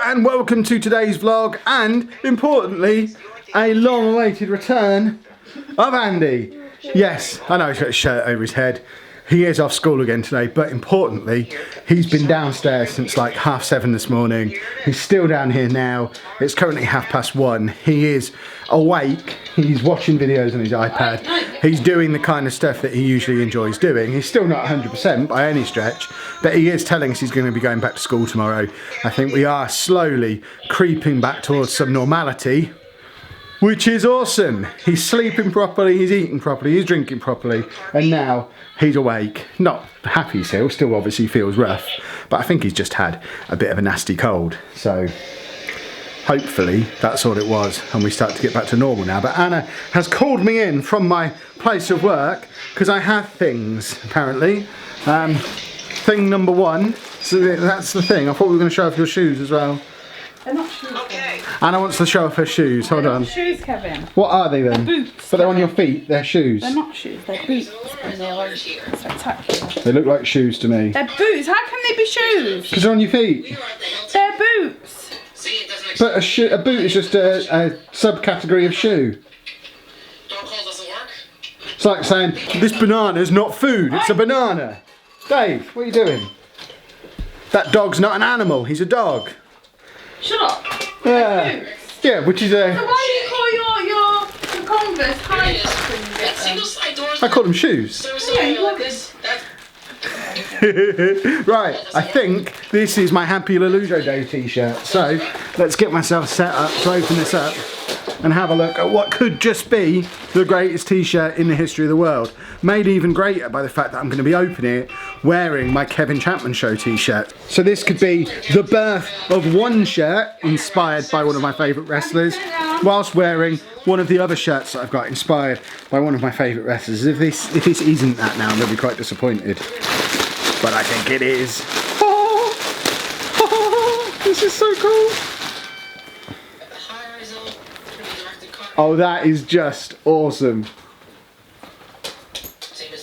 and welcome to today's vlog, and importantly, a long-awaited return of Andy. Yes, I know he's got a shirt over his head. He is off school again today, but importantly, he's been downstairs since like 7:30 this morning. He's still down here now. It's currently 1:30. He is awake. He's watching videos on his iPad. He's doing the kind of stuff that he usually enjoys doing. He's still not 100% by any stretch, but he is telling us he's going to be going back to school tomorrow. I think we are slowly creeping back towards some normality, which is awesome. He's sleeping properly, he's eating properly, he's drinking properly, and now he's awake. Not happy still obviously feels rough, but I think he's just had a bit of a nasty cold. So hopefully that's all it was and we start to get back to normal now. But Anna has called me in from my place of work because I have things, apparently. Thing number one, so that's the thing. I thought we were going to show off your shoes as well. They're not shoes. Okay. Anna wants to show off her shoes. Hold on. Shoes, Kevin. What are they then? They're boots. But they're on your feet. They're shoes. They're not shoes. They're boots. And they're spectacular. They look like shoes to me. They're boots. How can they be shoes? Because they're on your feet. They're boots. But a boot is just a subcategory of shoe. It's like saying this banana is not food. It's a banana. Dave, what are you doing? That dog's not an animal. He's a dog. Shut up. Yeah. Yeah, which is a. So why do you call your Converse high tops when you get them? I call them shoes. Right, I think this is my Happy Lollujo Day t-shirt. So let's get myself set up to open this up and have a look at what could just be the greatest t-shirt in the history of the world. Made even greater by the fact that I'm going to be opening it wearing my Kevin Chapman Show t-shirt. So this could be the birth of one shirt inspired by one of my favourite wrestlers, whilst wearing one of the other shirts that I've got inspired by one of my favourite wrestlers. If this isn't that now, I'm going to be quite disappointed. But I think it is. Oh, this is so cool. Oh, that is just awesome.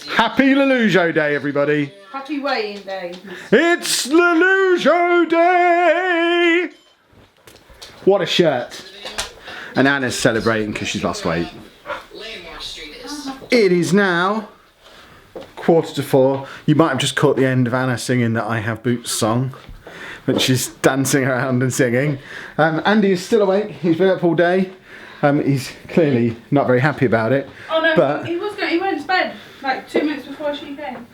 Happy Lollujo Day, everybody. Happy weighing day. It's Lollujo Day. What a shirt. And Anna's celebrating because she's lost weight. It is now 3:45. You might have just caught the end of Anna singing the I Have Boots song, but she's dancing around and singing. Andy is still awake. He's been up all day. He's clearly not very happy about it. Oh no, but he went to bed like 2 minutes before she came,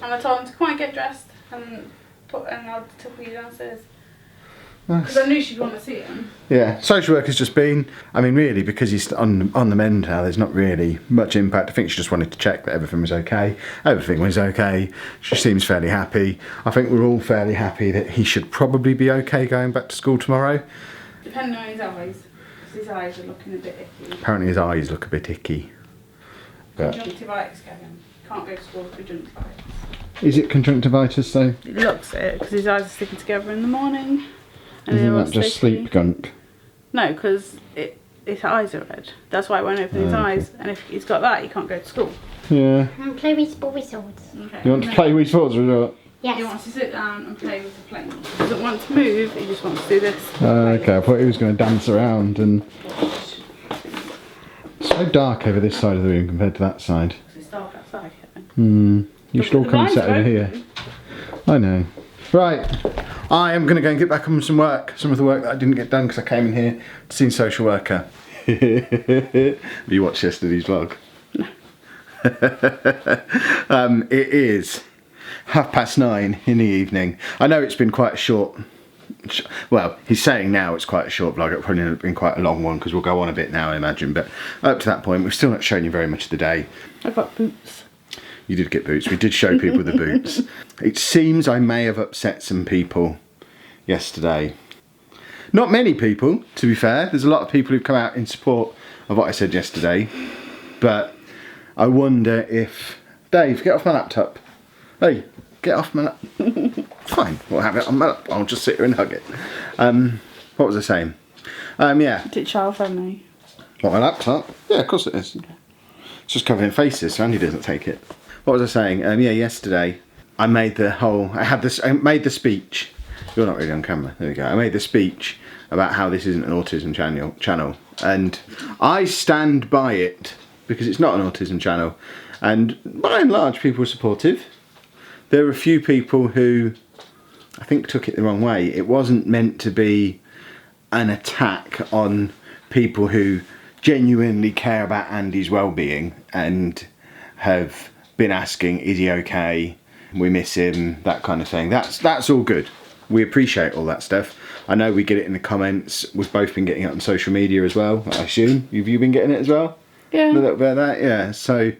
and I told him to come and get dressed and I'll take you downstairs. Because I knew she'd want to see him. Yeah, social work has just been, I mean really, because he's on the mend now, there's not really much impact. I think she just wanted to check that everything was okay. Everything was okay. She seems fairly happy. I think we're all fairly happy that he should probably be okay going back to school tomorrow. Depending on his eyes. His eyes are looking a bit icky. Apparently his eyes look a bit icky. But conjunctivitis, Kevin. Can't go to school with conjunctivitis. Is it conjunctivitis though? It looks it, because his eyes are sticking together in the morning. And isn't that just sleep gunk? No, because his eyes are red. That's why it won't open his eyes. And if he's got that, he can't go to school. Yeah. And play with ball swords. Okay. You want to play with swords or not? Yes. He wants to sit down and play with the plane. He doesn't want to move, he just wants to do this. Okay, I thought he was going to dance around and... It's so dark over this side of the room compared to that side. It's dark outside, Kevin. You should all come and sit over here. I know. Right, I am going to go and get back on some work. Some of the work that I didn't get done because I came in here to see a social worker. Have you watched yesterday's vlog? No. It is 9:30 in the evening. I know it's been quite a short... Well, he's saying now it's quite a short vlog. It'll probably been quite a long one because we'll go on a bit now, I imagine. But up to that point, we've still not shown you very much of the day. I've got boots. You did get boots. We did show people the boots. It seems I may have upset some people yesterday. Not many people, to be fair. There's a lot of people who've come out in support of what I said yesterday. But I wonder if... Dave, get off my laptop. Hey, get off my laptop. Fine, we'll have it on my laptop. I'll just sit here and hug it. What was I saying? Yeah. Is it child friendly? What, my laptop? Yeah, of course it is. Okay. It's just covering faces, so Andy doesn't take it. What was I saying? Yeah, yesterday I made the speech You're not really on camera. There we go. I made the speech about how this isn't an autism channel, and I stand by it because it's not an autism channel. And by and large, people are supportive. There were a few people who I think took it the wrong way. It wasn't meant to be an attack on people who genuinely care about Andy's well-being and have been asking, is he okay? We miss him, that kind of thing. That's all good. We appreciate all that stuff. I know we get it in the comments. We've both been getting it on social media as well, I assume. Have you been getting it as well? Yeah. A little bit of that, yeah. So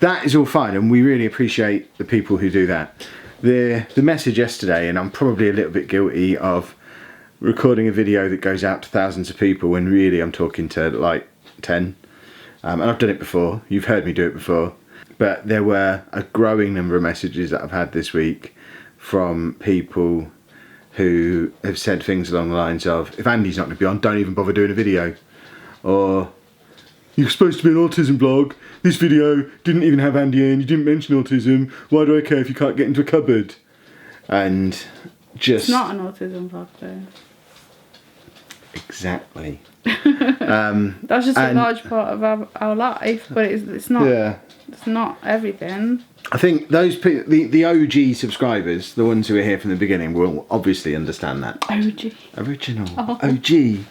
that is all fine, and we really appreciate the people who do that. The message yesterday, and I'm probably a little bit guilty of recording a video that goes out to thousands of people when really I'm talking to like 10. And I've done it before. You've heard me do it before. But there were a growing number of messages that I've had this week from people who have said things along the lines of, if Andy's not going to be on, don't even bother doing a video. Or, you're supposed to be an autism vlog. This video didn't even have Andy in. You didn't mention autism. Why do I care if you can't get into a cupboard? And just... It's not an autism vlog though. Exactly. That's just a large part of our life, but it's not. Yeah. It's not everything. I think those people, the OG subscribers, the ones who are here from the beginning, will obviously understand that. OG. Original. Oh. OG.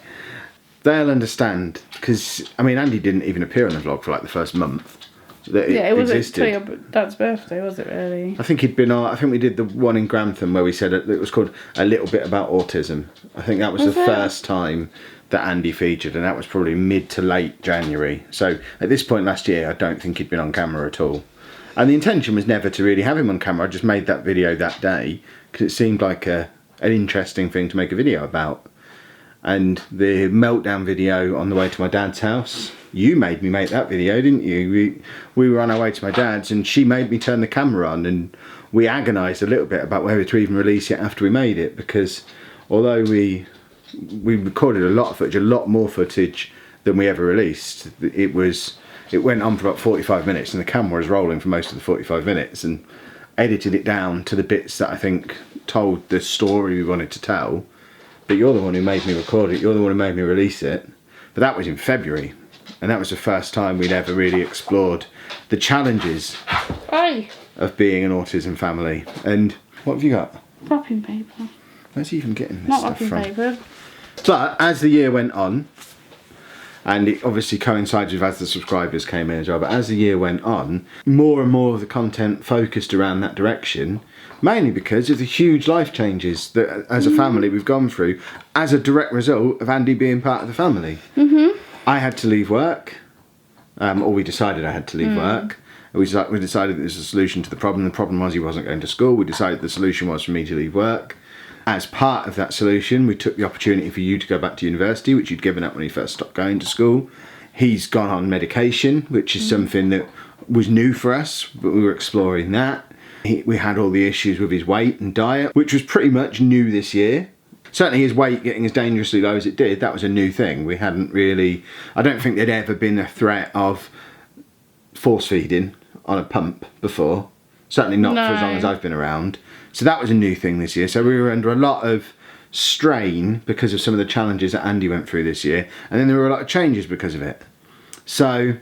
They'll understand, because, I mean, Andy didn't even appear on the vlog for like the first month that it existed. Yeah, it wasn't Dad's birthday, was it really? I think he'd been on, I think we did the one in Grantham where we said it was called A Little Bit About Autism. I think that was the first time that Andy featured, and that was probably mid to late January. So at this point last year, I don't think he'd been on camera at all. And the intention was never to really have him on camera. I just made that video that day because it seemed like an interesting thing to make a video about. And the meltdown video on the way to my dad's house, you made me make that video, didn't you? We were on our way to my dad's and she made me turn the camera on, and we agonised a little bit about whether to even release it after we made it, because although we recorded a lot of footage, a lot more footage than we ever released, it went on for about 45 minutes and the camera was rolling for most of the 45 minutes, and edited it down to the bits that I think told the story we wanted to tell. But you're the one who made me record it, you're the one who made me release it. But that was in February, and that was the first time we'd ever really explored the challenges of being an autism family. And what have you got? Wrapping paper. Where's he even getting this Not stuff wrapping from? paper. But as the year went on, and it obviously coincided with as the subscribers came in as well, but as the year went on, more and more of the content focused around that direction, mainly because of the huge life changes that as a family we've gone through as a direct result of Andy being part of the family. Mm-hmm. I had to leave work, or we decided I had to leave work. We decided that there was a solution to the problem. The problem was he wasn't going to school. We decided the solution was for me to leave work. As part of that solution, we took the opportunity for you to go back to university, which you'd given up when he first stopped going to school. He's gone on medication, which is something that was new for us, but we were exploring that. We had all the issues with his weight and diet, which was pretty much new this year. Certainly his weight getting as dangerously low as it did, that was a new thing. We hadn't really, I don't think there'd ever been a threat of force feeding on a pump before. Certainly not for as long as I've been around. So that was a new thing this year. So we were under a lot of strain because of some of the challenges that Andy went through this year. And then there were a lot of changes because of it. So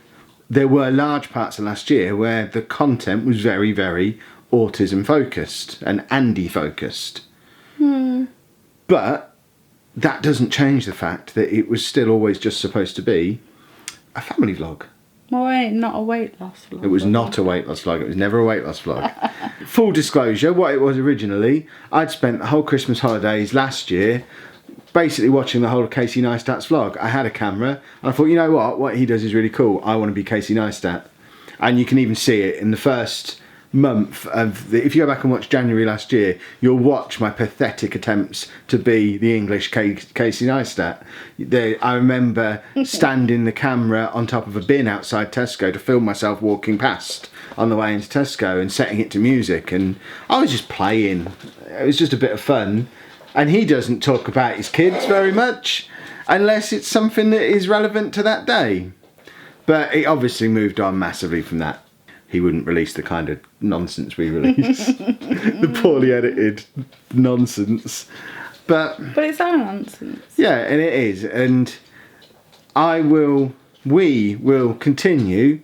there were large parts of last year where the content was very, very autism focused and Andy focused. But that doesn't change the fact that it was still always just supposed to be a family vlog. Not a weight loss vlog. It was not a weight loss vlog. It was never a weight loss vlog. Full disclosure, what it was originally, I'd spent the whole Christmas holidays last year basically watching the whole of Casey Neistat's vlog. I had a camera and I thought, you know what he does is really cool. I want to be Casey Neistat. And you can even see it in the first month of if you go back and watch January last year, you'll watch my pathetic attempts to be the English Casey Neistat. I remember standing the camera on top of a bin outside Tesco to film myself walking past on the way into Tesco and setting it to music, and I was just playing. It was just a bit of fun. And he doesn't talk about his kids very much unless it's something that is relevant to that day. But it obviously moved on massively from that. he wouldn't release the kind of nonsense we release. The poorly edited nonsense. But it's our nonsense. Yeah, and it is. And we will continue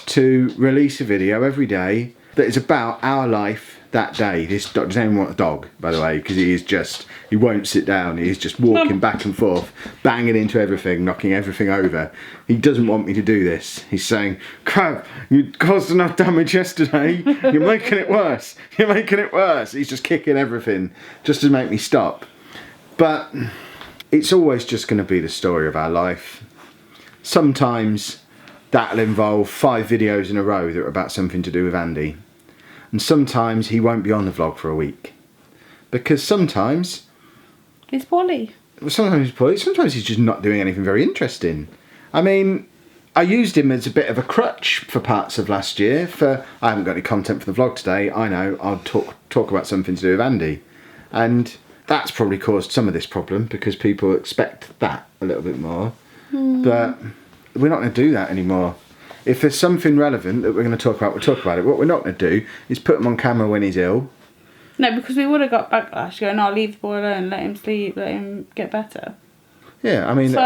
to release a video every day that is about our life that day. This dog doesn't even want a dog, by the way, because he won't sit down. He's just walking back and forth, banging into everything, knocking everything over. He doesn't want me to do this. He's saying, "Crap, you caused enough damage yesterday. You're making it worse. You're making it worse." He's just kicking everything just to make me stop. But it's always just going to be the story of our life. Sometimes that'll involve 5 videos in a row that are about something to do with Andy. And sometimes he won't be on the vlog for a week. Because sometimes... he's poorly. Sometimes he's poorly. Sometimes he's just not doing anything very interesting. I mean, I used him as a bit of a crutch for parts of last year. I haven't got any content for the vlog today. I know, I'll talk about something to do with Andy. And that's probably caused some of this problem because people expect that a little bit more. But we're not going to do that anymore. If there's something relevant that we're going to talk about, we'll talk about it. What we're not going to do is put him on camera when he's ill. No, because we would have got backlash going, "Oh, leave the boy alone, let him sleep, let him get better." Yeah, I mean, so,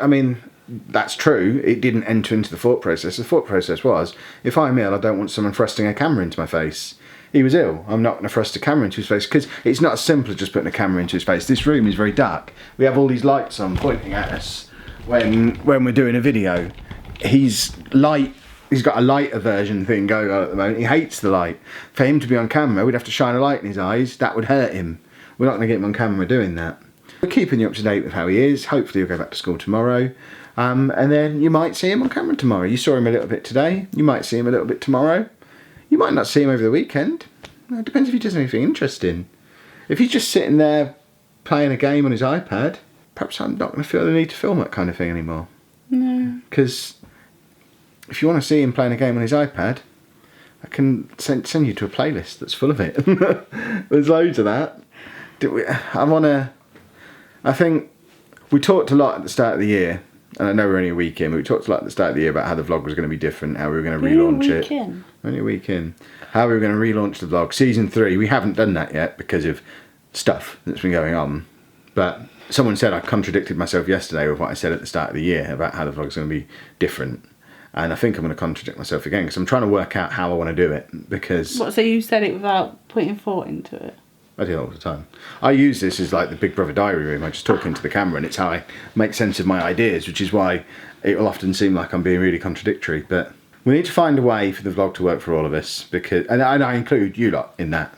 I mean, that's true. It didn't enter into the thought process. The thought process was, if I'm ill, I don't want someone thrusting a camera into my face. He was ill. I'm not going to thrust a camera into his face because it's not as simple as just putting a camera into his face. This room is very dark. We have all these lights on pointing at us when we're doing a video. He's got a light aversion thing going on at the moment. He hates the light. For him to be on camera, we'd have to shine a light in his eyes. That would hurt him. We're not going to get him on camera doing that. We're keeping you up to date with how he is. Hopefully he'll go back to school tomorrow. And then you might see him on camera tomorrow. You saw him a little bit today. You might see him a little bit tomorrow. You might not see him over the weekend. It depends if he does anything interesting. If he's just sitting there playing a game on his iPad, perhaps I'm not going to feel the need to film that kind of thing anymore. No. Because if you want to see him playing a game on his iPad, I can send you to a playlist that's full of it. There's loads of that. I think we talked a lot at the start of the year, and I know we're only a week in, but we talked a lot at the start of the year about how the vlog was going to be different, how we were going to relaunch it. Only a week in. How we were going to relaunch the vlog. Season 3, we haven't done that yet because of stuff that's been going on. But someone said I contradicted myself yesterday with what I said at the start of the year about how the vlog's going to be different. And I think I'm going to contradict myself again because I'm trying to work out how I want to do it. Because what? So you said it without putting thought into it? I do it all the time. I use this as like the Big Brother diary room. I just talk into the camera and it's how I make sense of my ideas, which is why it will often seem like I'm being really contradictory. But we need to find a way for the vlog to work for all of us, and I include you lot in that.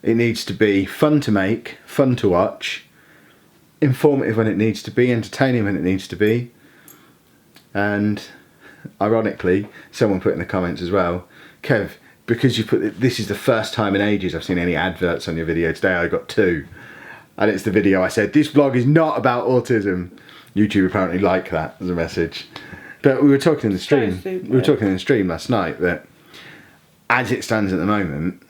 It needs to be fun to make, fun to watch, informative when it needs to be, entertaining when it needs to be. And ironically, someone put in the comments as well, "Kev, because you put this is the first time in ages I've seen any adverts on your video. Today I got 2, and it's the video I said this vlog is not about autism." YouTube apparently liked that as a message. But we were talking in the stream. We were talking in the stream last night that as it stands at the moment,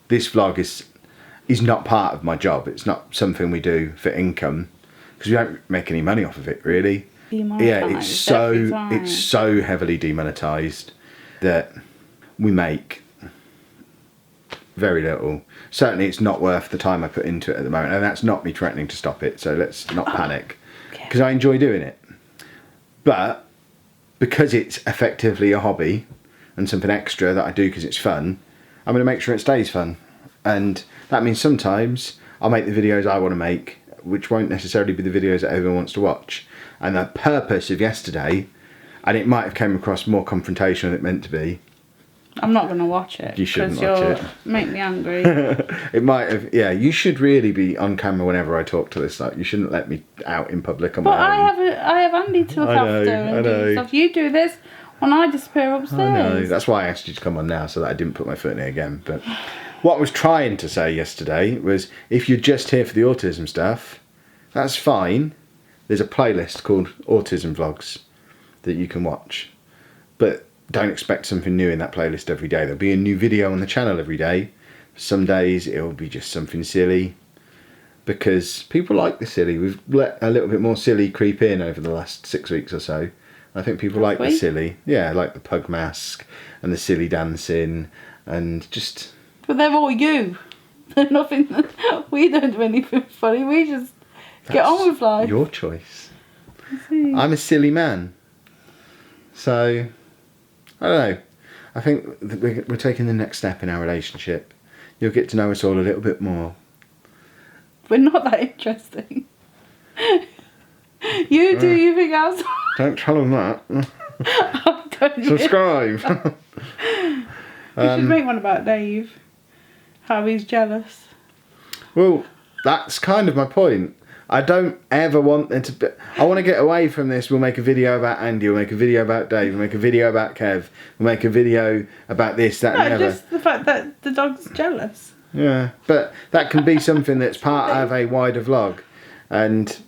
this vlog is not part of my job. It's not something we do for income because we don't make any money off of it really. Yeah, it's so heavily demonetized that we make very little. Certainly it's not worth the time I put into it at the moment, and that's not me threatening to stop it, so let's not panic, because I enjoy doing it. But because it's effectively a hobby and something extra that I do because it's fun, I'm going to make sure it stays fun. And that means sometimes I'll make the videos I want to make, which won't necessarily be the videos that everyone wants to watch. And the purpose of yesterday, and it might have come across more confrontational than it meant to be. I'm not going to watch it. You shouldn't watch it. Make me angry. It might have, yeah, you should really be on camera whenever I talk to this. Like, you shouldn't let me out in public on my own. I have Andy to look after and do stuff. You do this when I disappear upstairs. I know, that's why I asked you to come on now, so that I didn't put my foot in it again. But what I was trying to say yesterday was, if you're just here for the autism stuff, that's fine. There's a playlist called Autism Vlogs that you can watch. But don't expect something new in that playlist every day. There'll be a new video on the channel every day. Some days it'll be just something silly, because people like the silly. We've let a little bit more silly creep in over the last 6 weeks or so, I think people like the silly. Yeah, like the pug mask and the silly dancing and just... But they're all you. They're nothing... We don't do anything funny. We just get on with life. Your choice. I'm a silly man. So, I don't know. I think we're taking the next step in our relationship. You'll get to know us all a little bit more. We're not that interesting. You do you think else? Don't tell them that. Subscribe. We should make one about Dave. How he's jealous. Well, that's kind of my point. I don't ever want there to be... I want to get away from this. We'll make a video about Andy. We'll make a video about Dave. We'll make a video about Kev. We'll make a video about this, that and the other. Just the fact that the dog's jealous. Yeah, but that can be something that's part of a wider vlog. And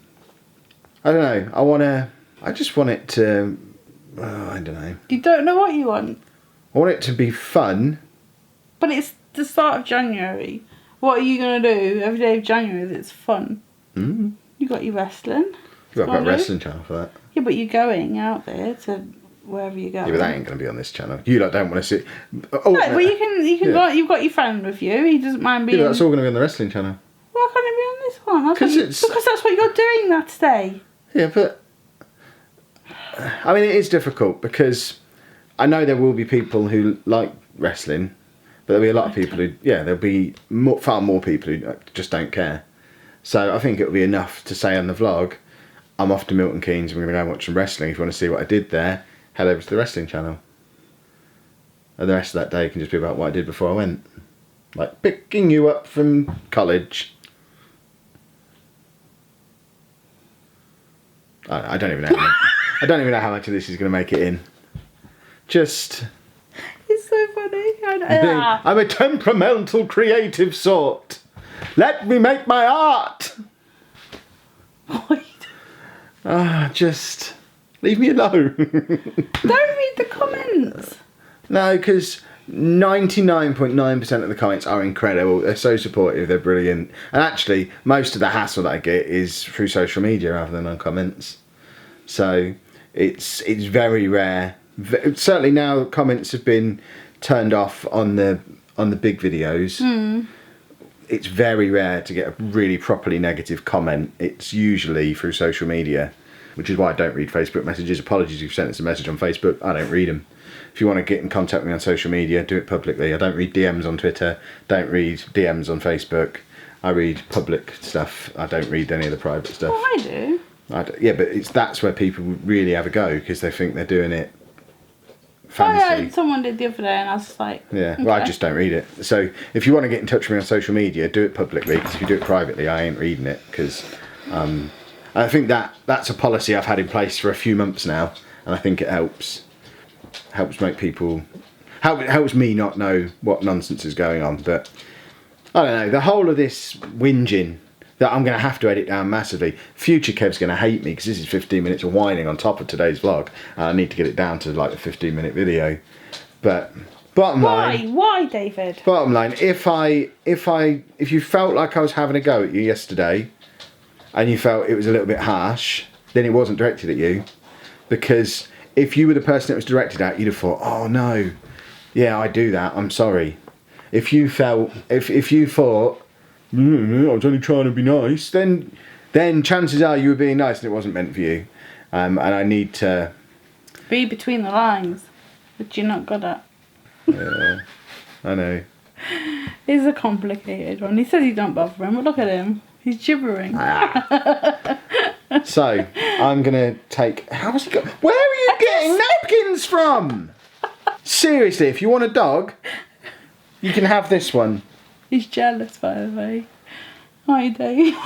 I don't know. I just want it to... I don't know. You don't know what you want? I want it to be fun. But it's the start of January. What are you going to do every day of January that's fun? Mm. You got your wrestling. You've got a wrestling channel for that. Yeah, but you're going out there to wherever you go. Yeah, but that ain't going to be on this channel. You lot don't want to see... Oh, no, but you can go, you've got your friend with you. He doesn't mind being... Yeah, that's all going to be on the wrestling channel. Why can't it be on this one? Because that's what you're doing that day. Yeah, but... I mean, it is difficult because I know there will be people who like wrestling, but there'll be a lot of people who... Yeah, there'll be far more people who just don't care. So I think it'll be enough to say on the vlog, I'm off to Milton Keynes and we're going to go and watch some wrestling. If you want to see what I did there, head over to the wrestling channel. And the rest of that day can just be about what I did before I went. Like picking you up from college. I don't even know. I don't even know how much of this is going to make it in. Just... It's so funny. I'm a temperamental, creative sort. Let me make my art. Just leave me alone. Don't read the comments. No, because 99.9% of the comments are incredible. They're so supportive. They're brilliant. And actually, most of the hassle that I get is through social media rather than on comments. So it's very rare. Certainly now comments have been turned off on the big videos. Mm. It's very rare to get a really properly negative comment. It's usually through social media, which is why I don't read Facebook messages. Apologies if you've sent us a message on Facebook. I don't read them. If you want to get in contact with me on social media, do it publicly. I don't read DMs on Twitter. Don't read DMs on Facebook. I read public stuff. I don't read any of the private stuff. Oh, I do. Yeah, but that's where people really have a go because they think they're doing it fancy. Oh, yeah, someone did the other day and I was like... Yeah, okay. Well, I just don't read it. So if you want to get in touch with me on social media, do it publicly, because if you do it privately, I ain't reading it, because I think that's a policy I've had in place for a few months now, and I think it helps make people... helps me not know what nonsense is going on, but I don't know, the whole of this whinging that I'm going to have to edit down massively. Future Kev's going to hate me because this is 15 minutes of whining on top of today's vlog. I need to get it down to like a 15-minute video. But bottom line... Why, David? Bottom line, if you felt like I was having a go at you yesterday and you felt it was a little bit harsh, then it wasn't directed at you. Because if you were the person it was directed at, you'd have thought, oh no, yeah, I do that, I'm sorry. If you thought... I was only trying to be nice, then chances are you were being nice and it wasn't meant for you. And I need to... Read between the lines, which you're not good at. Yeah, I know. It's a complicated one. He says he don't bother him, but look at him. He's gibbering. So, I'm going to take... How's he got... Where are you getting napkins from? Seriously, if you want a dog, you can have this one. He's jealous, by the way. Hi, Dave.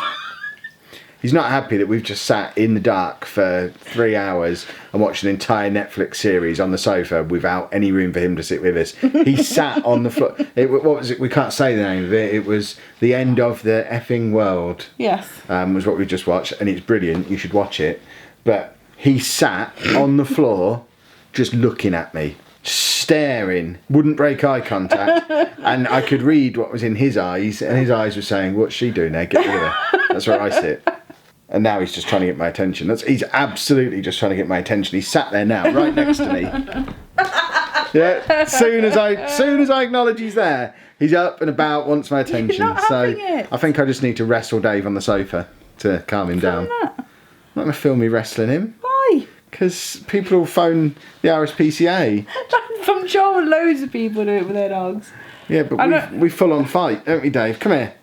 He's not happy that we've just sat in the dark for 3 hours and watched an entire Netflix series on the sofa without any room for him to sit with us. He sat on the floor. What was it? We can't say the name of it. It was The End of the Effing World. Yes. Was what we just watched, and it's brilliant. You should watch it. But he sat on the floor just looking at me. Staring, wouldn't break eye contact, and I could read what was in his eyes, and his eyes were saying, what's she doing there, get rid of her. That's where I sit. And now he's just trying to get my attention. He's absolutely just trying to get my attention. He's sat there now, right next to me. Yeah, soon as I acknowledge he's there, he's up and about, wants my attention. You're not having it. I think I just need to wrestle Dave on the sofa to calm him down. That. I'm not going to film me wrestling him. Why? Because people will phone the RSPCA. I'm sure loads of people do it with their dogs. Yeah, but we full on fight, don't we, Dave? Come here.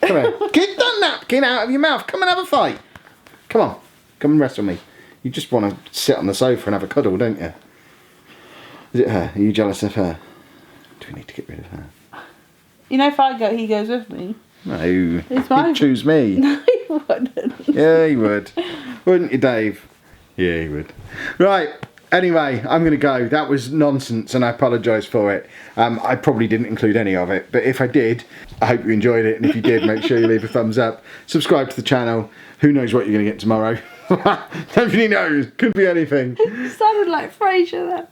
Come here. Get that napkin out of your mouth. Come and have a fight. Come on. Come and wrestle me. You just want to sit on the sofa and have a cuddle, don't you? Is it her? Are you jealous of her? Do we need to get rid of her? You know, if I go, he goes with me. No. It's mine. He'd choose me. No, he wouldn't. Yeah, he would. Wouldn't you, Dave? Yeah, he would. Right. Anyway, I'm going to go. That was nonsense and I apologise for it. I probably didn't include any of it, but if I did, I hope you enjoyed it. And if you did, make sure you leave a thumbs up. Subscribe to the channel. Who knows what you're going to get tomorrow? Nobody knows. Could be anything. You sounded like Frasier then.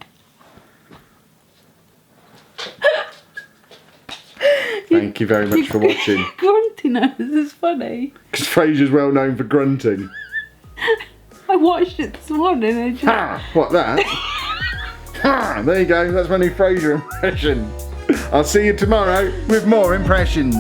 Thank you very much for watching. Grunty nose is funny. Because Frasier's well known for grunting. I watched it this morning and just... Ha! What, that? Ha! There you go. That's my new Frasier impression. I'll see you tomorrow with more impressions.